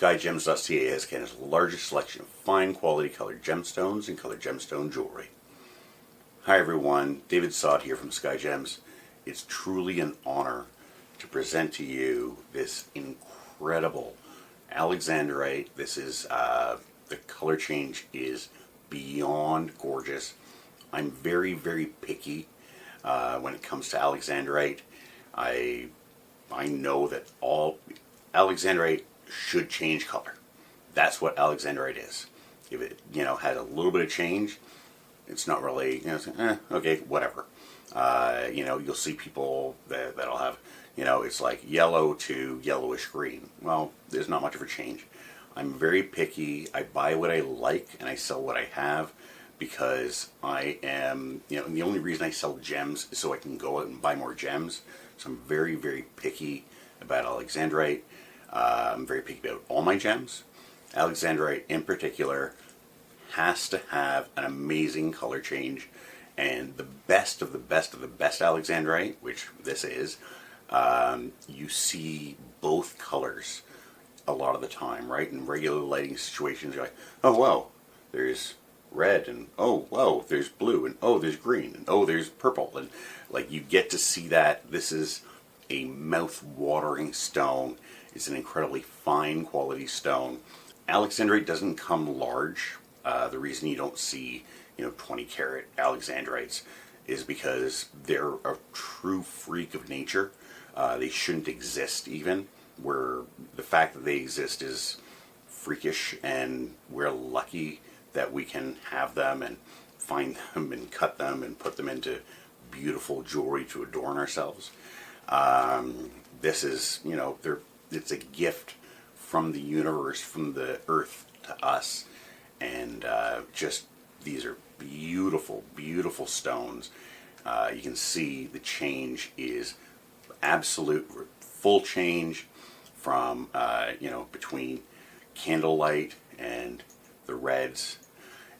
Skyjems.ca has Canada's largest selection of fine quality colored gemstones and colored gemstone jewelry. Hi everyone, David Sod here from Skyjems. It's truly an honor to present to you this incredible Alexandrite. This is, the color change is beyond gorgeous. I'm very, very picky when it comes to Alexandrite. I know that all Alexandrite should change color. That's what Alexandrite is. If it, has a little bit of change, it's not really, okay, whatever. You'll see people that'll have, it's like yellow to yellowish green. Well, there's not much of a change. I'm very picky. I buy what I like and I sell what I have because I am, and the only reason I sell gems is so I can go out and buy more gems. So I'm very, very picky about Alexandrite. I'm very picky about all my gems. Alexandrite in particular has to have an amazing color change, and the best of the best of the best Alexandrite, which this is, you see both colors a lot of the time, right? In regular lighting situations, you're like, oh wow, there's red, and oh wow, there's blue, and oh there's green, and oh there's purple, and like you get to see that. This is a mouth-watering stone. It's an incredibly fine quality stone. Alexandrite doesn't come large. The reason you don't see 20 karat Alexandrites is because they're a true freak of nature. They shouldn't exist even, where the fact that they exist is freakish, and we're lucky that we can have them and find them and cut them and put them into beautiful jewelry to adorn ourselves. This is, it's a gift from the universe, from the earth to us, and just these are beautiful, beautiful stones. You can see the change is absolute, full change from between candlelight and the reds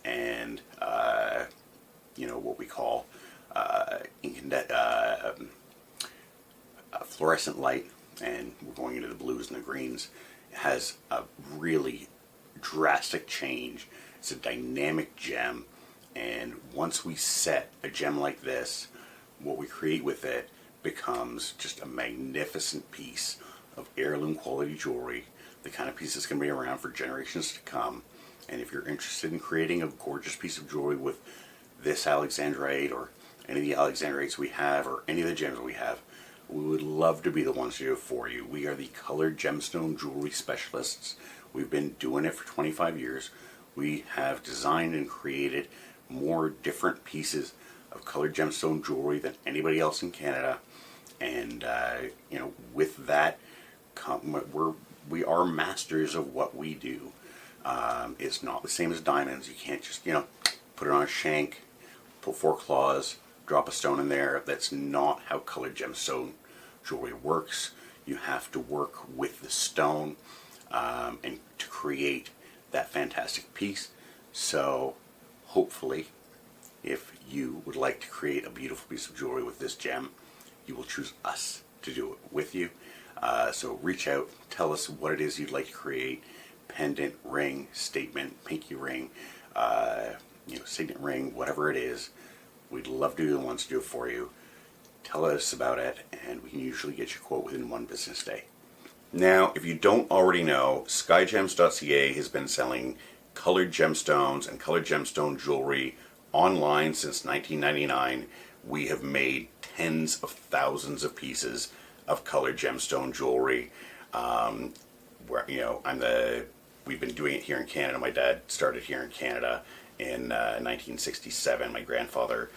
and what we call fluorescent light, and we're going into the blues and the greens. It has a really drastic change. It's a dynamic gem, and once we set a gem like this, what we create with it becomes just a magnificent piece of heirloom quality jewelry, the kind of piece that's going to be around for generations to come. And if you're interested in creating a gorgeous piece of jewelry with this Alexandrite or any of the Alexandrites we have or any of the gems we have, we would love to be the ones to do it for you. We are the colored gemstone jewelry specialists. We've been doing it for 25 years. We have designed and created more different pieces of colored gemstone jewelry than anybody else in Canada. And with that, we are masters of what we do. It's not the same as diamonds. You can't just put it on a shank, put 4 claws, drop a stone in there. That's not how colored gemstone jewelry works. You have to work with the stone and to create that fantastic piece. So hopefully, if you would like to create a beautiful piece of jewelry with this gem, you will choose us to do it with you. So reach out, tell us what it is you'd like to create. Pendant, ring, statement, pinky ring, signet ring, whatever it is. We'd love to be the ones to do it for you. Tell us about it, and we can usually get you a quote within 1 business day. Now, if you don't already know, Skyjems.ca has been selling colored gemstones and colored gemstone jewelry online since 1999. We have made tens of thousands of pieces of colored gemstone jewelry. We've been doing it here in Canada. My dad started here in Canada in 1967. My grandfather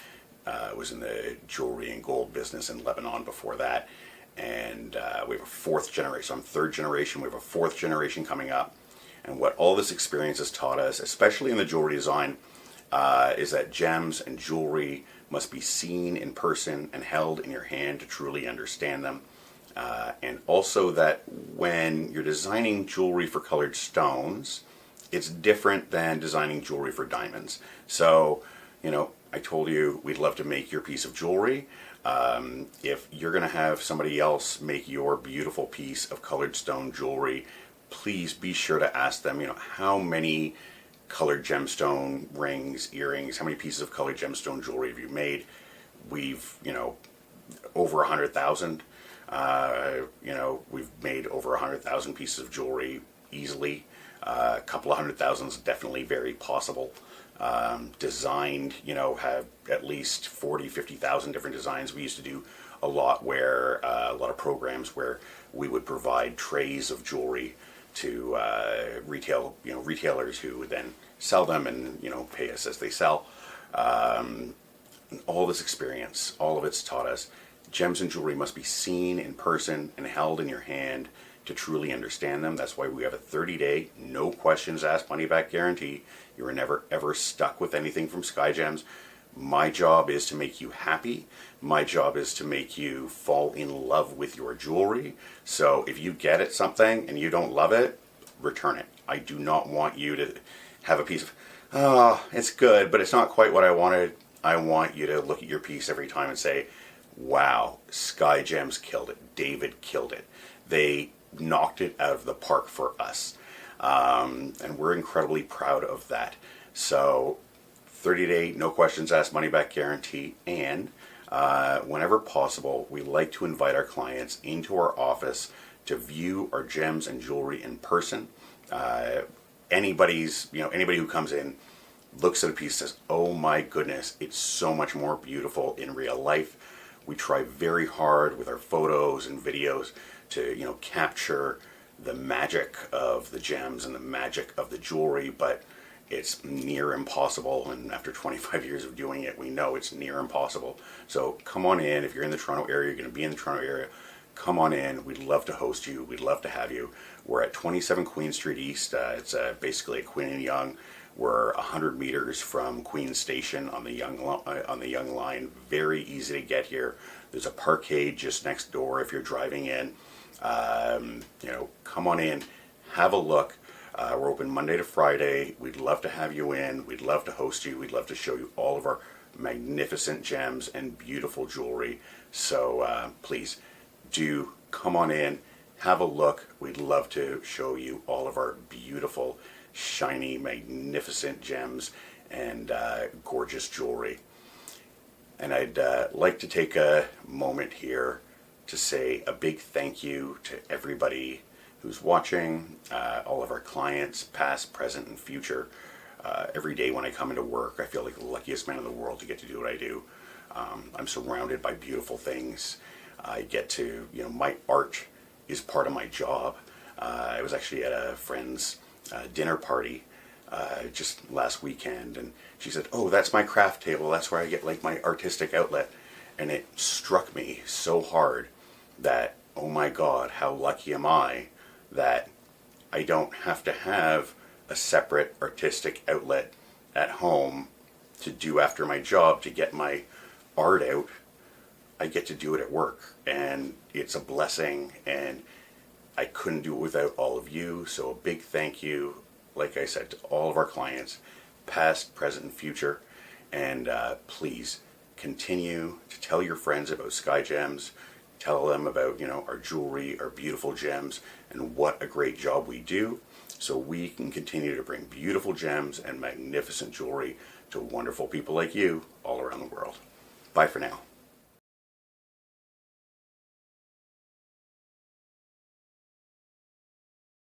was in the jewelry and gold business in Lebanon before that. And we have a 4th generation. So I'm 3rd generation. We have a 4th generation coming up. And what all this experience has taught us, especially in the jewelry design, is that gems and jewelry must be seen in person and held in your hand to truly understand them. And also that when you're designing jewelry for colored stones, it's different than designing jewelry for diamonds. So, I told you we'd love to make your piece of jewelry. If you're going to have somebody else make your beautiful piece of colored stone jewelry, please be sure to ask them, how many colored gemstone rings, earrings, how many pieces of colored gemstone jewelry have you made? We've, over 100,000. We've made over 100,000 pieces of jewelry easily. A couple of 100,000 is definitely very possible. Designed, have at least 40, 50,000 different designs. We used to do a lot of programs where we would provide trays of jewelry to retailers who would then sell them and, pay us as they sell. All this experience, all of it's taught us gems and jewelry must be seen in person and held in your hand to truly understand them. That's why we have a 30-day, no questions asked, money back guarantee. You are never ever stuck with anything from Skyjems. My job is to make you happy. My job is to make you fall in love with your jewelry. So if you get it something and you don't love it, return it. I do not want you to have a piece of, oh, it's good, but it's not quite what I wanted. I want you to look at your piece every time and say, wow, Skyjems killed it. David killed it. They knocked it out of the park for us. And we're incredibly proud of that. So 30-day, no questions asked, money back guarantee. And whenever possible, we like to invite our clients into our office to view our gems and jewelry in person. Anybody who comes in, looks at a piece, says, oh my goodness, it's so much more beautiful in real life. We try very hard with our photos and videos to, capture the magic of the gems and the magic of the jewelry, but it's near impossible. And after 25 years of doing it, we know it's near impossible. So come on in. If you're in the Toronto area, you're going to be in the Toronto area, come on in. We'd love to host you. We'd love to have you. We're at 27 Queen Street East. It's basically a Queen and Yonge. We're 100 meters from Queen Station on the Yonge line. Very easy to get here. There's a parkade just next door if you're driving in. Come on in, have a look. We're open Monday to Friday. We'd love to have you in. We'd love to host you. We'd love to show you all of our magnificent gems and beautiful jewelry. So please do come on in, have a look. We'd love to show you all of our beautiful, shiny, magnificent gems and gorgeous jewelry. And I'd like to take a moment here to say a big thank you to everybody who's watching, all of our clients, past, present, and future. Every day when I come into work, I feel like the luckiest man in the world to get to do what I do. I'm surrounded by beautiful things. I get to, my art is part of my job. I was actually at a friend's dinner party just last weekend, and she said, oh, that's my craft table. That's where I get like my artistic outlet. And it struck me so hard that, oh my God, how lucky am I that I don't have to have a separate artistic outlet at home to do after my job to get my art out. I get to do it at work, and it's a blessing, and I couldn't do it without all of you. So a big thank you, like I said, to all of our clients, past, present, and future. And please continue to tell your friends about Skyjems. Tell them about, our jewelry, our beautiful gems, and what a great job we do, so we can continue to bring beautiful gems and magnificent jewelry to wonderful people like you all around the world. Bye for now.